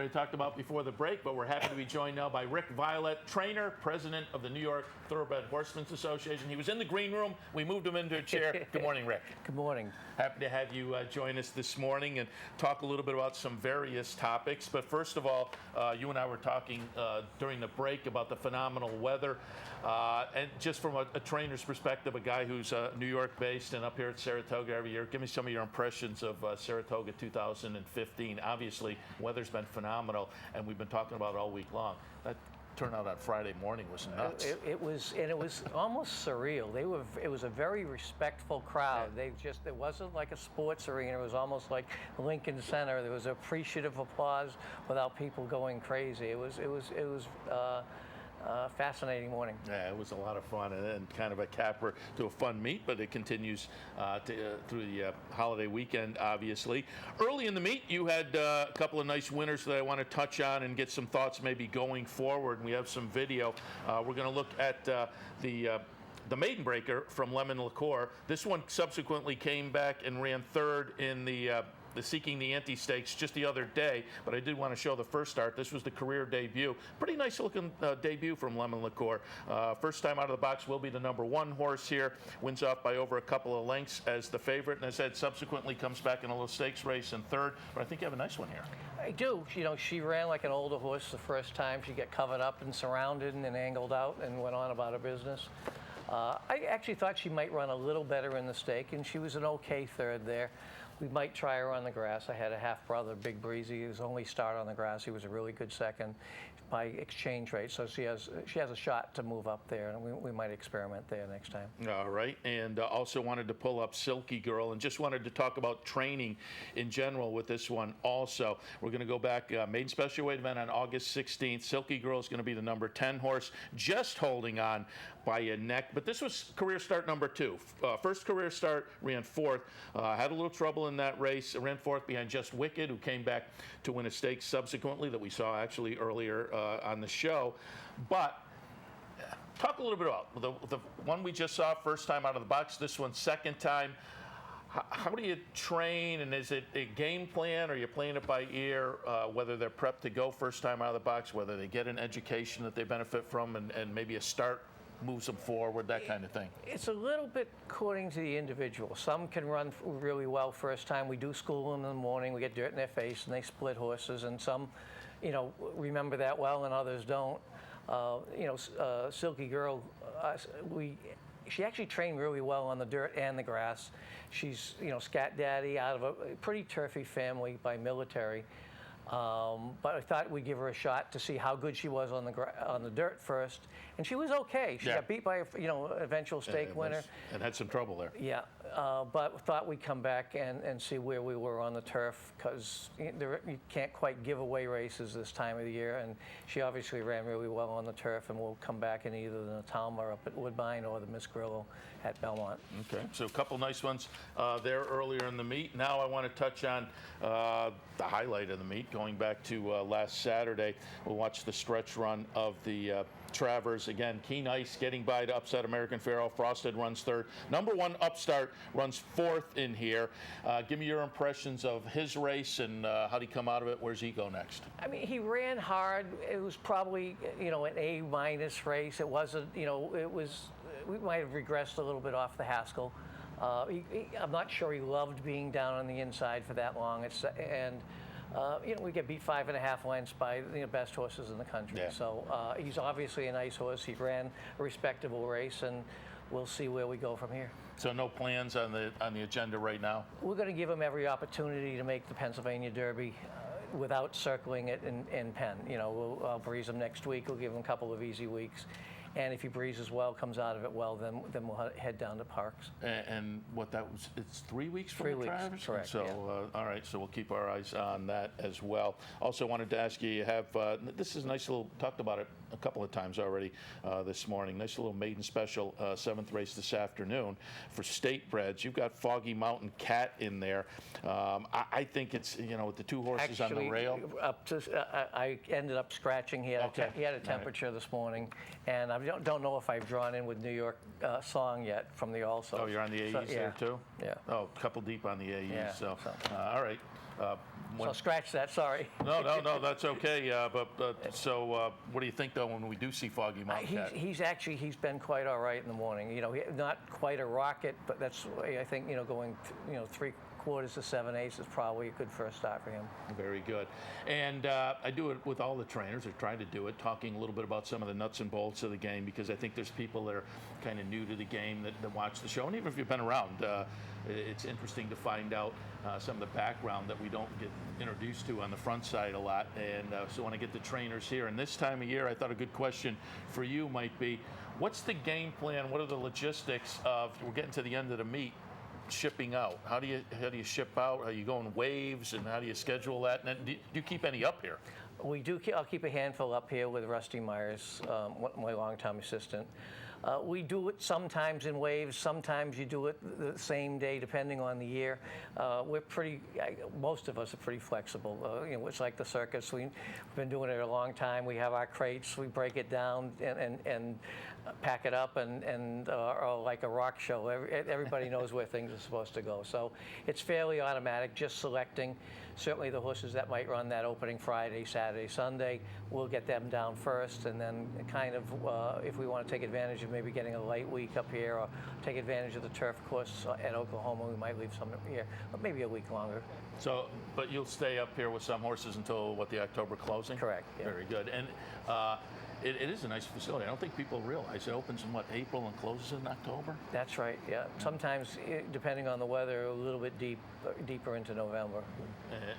I talked about before the break, but we're happy to be joined now by Rick Violette, trainer, president of the New York Thoroughbred Horsemen's Association. He was in the green room. We moved him into a chair. Good morning, Rick. Good morning. Happy to have you join us this morning and talk a little bit about some various topics. But first of all, you and I were talking during the break about the phenomenal weather. And just from a trainer's perspective, a guy who's New York-based and up here at Saratoga every year, give me some of your impressions of Saratoga 2015. Obviously, weather's been phenomenal, and we've been talking about it all week long. That turnout on Friday morning was nuts. It was almost surreal. It was a very respectful crowd. It wasn't like a sports arena. It was almost like Lincoln Center. There was appreciative applause without people going crazy. It was fascinating morning. Yeah, it was a lot of fun, and kind of a capper to a fun meet, but it continues through the holiday weekend, obviously. Early in the meet, you had a couple of nice winners that I want to touch on and get some thoughts maybe going forward. We have some video. We're going to look at the maiden breaker from Lemon Liqueur. This one subsequently came back and ran third in the Seeking the Ante Stakes just the other day, but I did want to show the first start. This was the career debut. Pretty nice looking debut from Lemon Liqueur. First time out of the box will be the #1 horse here. Wins off by over a couple of lengths as the favorite, and as I said, subsequently comes back in a little stakes race in third, but I think you have a nice one here. I do. You know, she ran like an older horse the first time. She got covered up and surrounded and then angled out and went on about her business. I actually thought she might run a little better in the stake, and she was an okay third there. We might try her on the grass. I had a half-brother, Big Breezy. His only start on the grass. He was a really good second by exchange rate. So she has a shot to move up there, and we might experiment there next time. All right. And also wanted to pull up Silky Girl, and just wanted to talk about training in general with this one also. We're going to go back, maiden special weight event on August 16th. Silky Girl is going to be the #10 horse, just holding on by a neck. But this was career start #2. First career start, ran fourth. Had a little trouble in that race. Ran fourth behind Just Wicked, who came back to win a stake subsequently that we saw actually earlier on the show. But talk a little bit about the one we just saw first time out of the box. This one second time. How do you train, and is it a game plan, or are you playing it by ear, whether they're prepped to go first time out of the box, whether they get an education that they benefit from, and maybe a start moves them forward, that kind of thing? It's a little bit according to the individual. Some can run really well first time. We do school them in the morning. We get dirt in their face, and they split horses. And some, remember that well, and others don't. Silky Girl, she actually trained really well on the dirt and the grass. She's, scat daddy out of a pretty turfy family by military. But I thought we'd give her a shot to see how good she was on the dirt first, and she was okay. She got beat by an eventual stake winner, and had some trouble there. Yeah, but thought we'd come back and see where we were on the turf, because you can't quite give away races this time of the year, and she obviously ran really well on the turf, and we'll come back in either the Talma up at Woodbine or the Miss Grillo at Belmont. Okay, so a couple nice ones there earlier in the meet. Now I want to touch on the highlight of the meet, going back to last Saturday. We'll watch the stretch run of the Travers. Again, Keen Ice getting by to upset American Pharaoh. Frosted runs third. #1 Upstart runs fourth in here. Give me your impressions of his race, and how'd he come out of it? Where's he go next? I mean, he ran hard. It was probably, an A- race. It wasn't, we might have regressed a little bit off the Haskell. I'm not sure he loved being down on the inside for that long. We get beat 5.5 lengths by the best horses in the country. Yeah. So he's obviously a nice horse. He ran a respectable race, and we'll see where we go from here. So no plans on the agenda right now? We're going to give him every opportunity to make the Pennsylvania Derby without circling it in Penn. I'll breeze him next week. We'll give him a couple of easy weeks. And if he breezes well, comes out of it well, then we'll head down to Parks. And what that was, it's 3 weeks from 3 the weeks, Travers? correct. So, yeah. All right, so we'll keep our eyes on that as well. Also wanted to ask you have, this is a nice little, talked about it a couple of times already this morning, nice little maiden special, 7th race this afternoon for state breds. You've got Foggy Mountain Cat in there. I think it's, with the two horses Actually, on the rail. I ended up scratching. He had a temperature this morning, and I don't know if I've drawn in with New York song yet from the also. Oh, you're on the AEs there too? Yeah. Oh, a couple deep on the AEs. Yeah, so. All right. So scratch that, sorry. No, that's okay. So what do you think, though, when we do see Foggy Mountain Cat? He's been quite all right in the morning. Not quite a rocket, but that's, I think, going, 3/4 to 7/8 is probably a good first start for him. Very good. And I do it with all the trainers, or try to do it, talking a little bit about some of the nuts and bolts of the game, because I think there's people that are kind of new to the game that watch the show. And even if you've been around, it's interesting to find out some of the background that we don't get introduced to on the front side a lot. And so when I get the trainers here, and this time of year, I thought a good question for you might be, what's the game plan? What are the logistics of, we're getting to the end of the meet, shipping out? How do you ship out? Are you going waves, and how do you schedule that? And do you keep any up here? We do. I'll keep a handful up here with Rusty Myers, my longtime assistant. We do it sometimes in waves. Sometimes you do it the same day, depending on the year. Most of us are pretty flexible. It's like the circus. We've been doing it a long time. We have our crates. We break it down and pack it up, or like a rock show. Everybody knows where things are supposed to go. So it's fairly automatic, just selecting. Certainly the horses that might run that opening Friday, Saturday, Sunday, we'll get them down first, and then kind of, if we want to take advantage of maybe getting a light week up here, or take advantage of the turf course at Oklahoma, we might leave some here, but maybe a week longer. So, but you'll stay up here with some horses until, what, the October closing? Correct. Yeah. Very good. And it is a nice facility. I don't think people realize it opens in, April and closes in October? That's right, yeah. Sometimes, depending on the weather, a little bit deeper into November.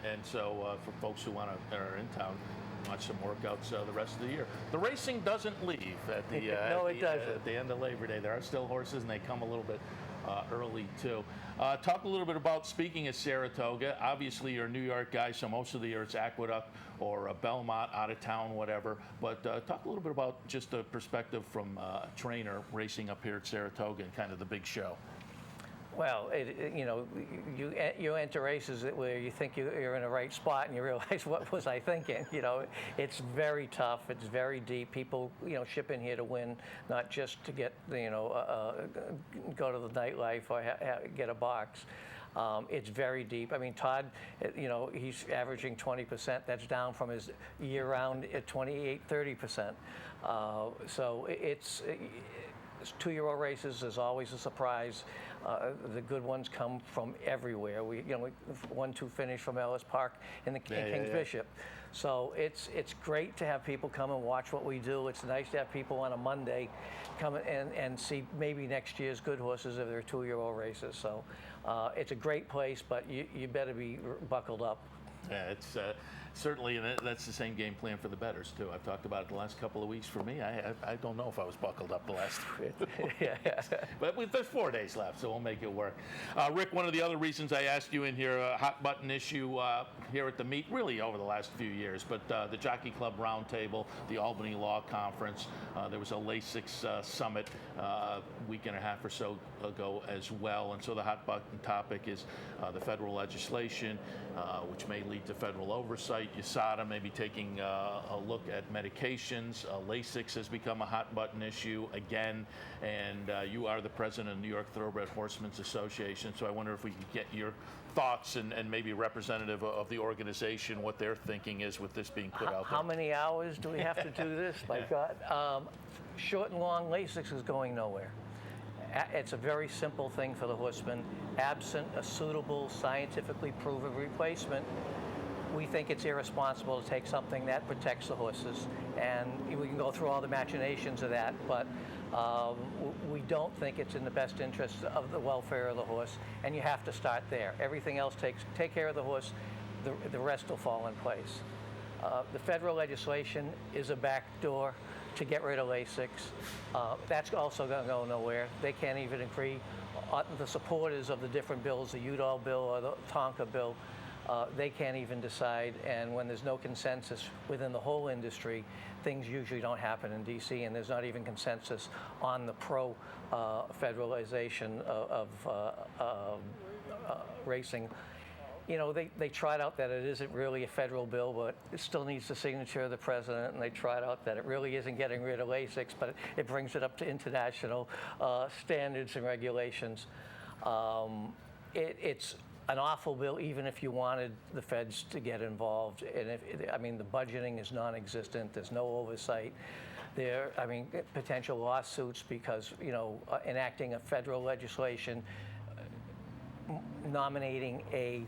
And so for folks who are in town, watch some workouts the rest of the year. The racing doesn't leave at the, no, it doesn't. At the end of Labor Day. There are still horses, and they come a little bit early, too. Talk a little bit about, speaking of Saratoga, obviously you're a New York guy, so most of the year it's Aqueduct or Belmont, out of town, whatever. But talk a little bit about just the perspective from a trainer racing up here at Saratoga and kind of the big show. Well, you enter races where you think you're in the right spot, and you realize, what was I thinking? It's very tough. It's very deep. People, ship in here to win, not just to get, go to the nightlife or get a box. It's very deep. I mean, Todd, he's averaging 20%. That's down from his year-round at 30%. So it's 2-year-old races is always a surprise. The good ones come from everywhere. We 1-2 finish from Ellis Park in the King's Bishop. So it's great to have people come and watch what we do. It's nice to have people on a Monday come and see maybe next year's good horses if they're 2-year-old races. So it's a great place, but you better be buckled up. Yeah, it's certainly, and that's the same game plan for the bettors too. I've talked about it the last couple of weeks. For me, I don't know if I was buckled up the last 3 yeah. But there's 4 days left, so we'll make it work. Rick, one of the other reasons I asked you in here, a hot button issue here at the meet, really over the last few years, but the Jockey Club Roundtable, the Albany Law Conference, there was a Lasix summit a week and a half or so ago as well, and so the hot button topic is the federal legislation, which may lead to federal oversight. USADA may be taking a look at medications. Lasix has become a hot button issue again, and you are the president of the New York Thoroughbred Horsemen's Association, so I wonder if we could get your thoughts and maybe representative of the organization, what their thinking is with this being put out there. How many hours do we have to do this? My God. Short and long, Lasix is going nowhere. It's a very simple thing for the horseman. Absent a suitable, scientifically proven replacement, we think it's irresponsible to take something that protects the horses. And we can go through all the machinations of that, but we don't think it's in the best interest of the welfare of the horse, and you have to start there. Everything else take care of the horse, the rest will fall in place. The federal legislation is a backdoor to get rid of Lasix. That's also going to go nowhere. They can't even agree. The supporters of the different bills, the Udall bill or the Tonka bill, they can't even decide. And when there's no consensus within the whole industry, things usually don't happen in D.C., and there's not even consensus on the pro-federalization of racing. They tried out that it isn't really a federal bill, but it still needs the signature of the president, and they tried out that it really isn't getting rid of Lasix, but it brings it up to international standards and regulations. It's an awful bill, even if you wanted the feds to get involved. And I mean, the budgeting is non-existent. There's no oversight. I mean, potential lawsuits because, enacting a federal legislation, nominating an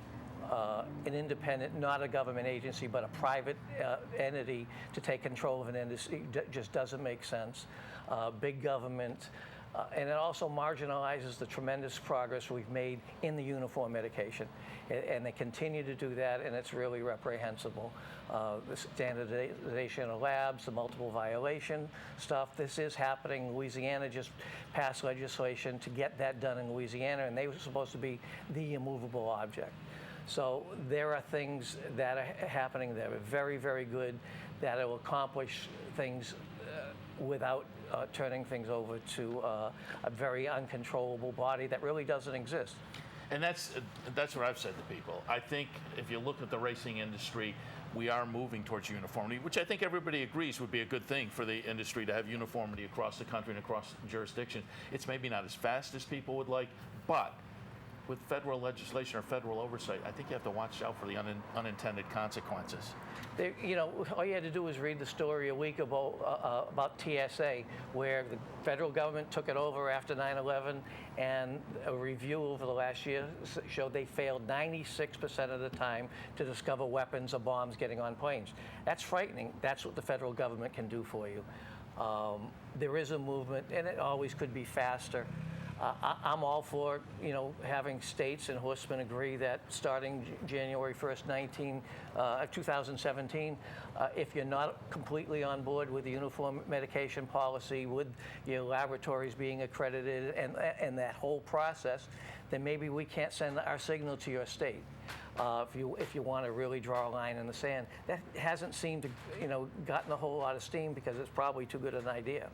independent, not a government agency, but a private entity to take control of an industry just doesn't make sense. Big government. And it also marginalizes the tremendous progress we've made in the uniform medication. And they continue to do that, and it's really reprehensible. The standardization of labs, the multiple violation stuff, this is happening. Louisiana just passed legislation to get that done in Louisiana, and they were supposed to be the immovable object. So there are things that are happening that are very, very good, that will accomplish things without turning things over to a very uncontrollable body that really doesn't exist. And that's what I've said to people. I think if you look at the racing industry, we are moving towards uniformity, which I think everybody agrees would be a good thing for the industry to have uniformity across the country and across jurisdiction. It's maybe not as fast as people would like, but with federal legislation or federal oversight, I think you have to watch out for the unintended consequences. All you had to do was read the story a week ago about TSA, where the federal government took it over after 9/11, and a review over the last year showed they failed 96% of the time to discover weapons or bombs getting on planes. That's frightening. That's what the federal government can do for you. There is a movement, and it always could be faster. I'm all for, having states and horsemen agree that starting January 1st, 2017, if you're not completely on board with the uniform medication policy, with your laboratories being accredited and that whole process, then maybe we can't send our signal to your state. If you want to really draw a line in the sand. That hasn't seemed to, gotten a whole lot of steam because it's probably too good an idea.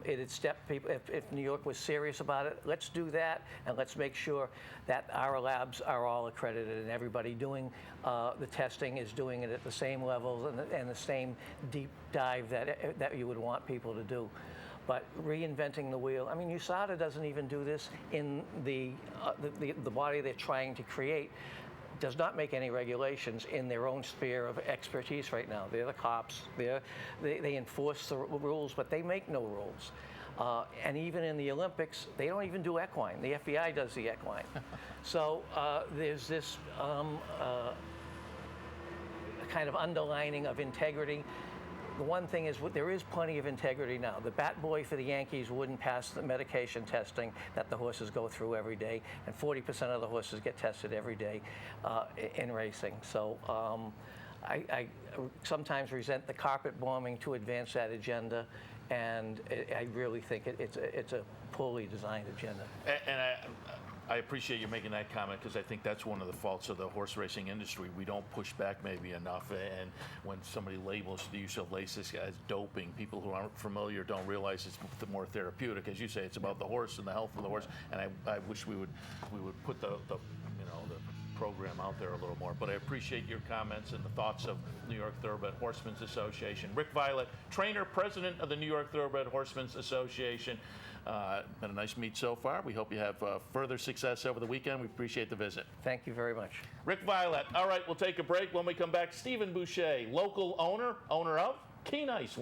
It'd step people, if New York was serious about it, let's do that, and let's make sure that our labs are all accredited and everybody doing the testing is doing it at the same levels and the same deep dive that you would want people to do. But reinventing the wheel, I mean, USADA doesn't even do this in the body they're trying to create. Does not make any regulations in their own sphere of expertise right now. They're the cops. They enforce the rules, but they make no rules. And even in the Olympics, they don't even do equine. The FBI does the equine. So there's this kind of underlining of integrity. The one thing is, there is plenty of integrity now. The bat boy for the Yankees wouldn't pass the medication testing that the horses go through every day, and 40% of the horses get tested every day in racing. So I sometimes resent the carpet bombing to advance that agenda, and I really think it's a poorly designed agenda. And I appreciate you making that comment, because I think that's one of the faults of the horse racing industry. We don't push back maybe enough, and when somebody labels the use of Lasix as doping, people who aren't familiar don't realize it's more therapeutic. As you say, it's about the horse and the health of the horse, and I wish we would put the program out there a little more. But I appreciate your comments and the thoughts of New York Thoroughbred Horsemen's Association. Rick Violette, trainer, president of the New York Thoroughbred Horsemen's Association. Been a nice meet so far. We hope you have further success over the weekend. We appreciate the visit. Thank you very much. Rick Violette. All right, we'll take a break. When we come back, Stephen Boucher, local owner of Keen Ice.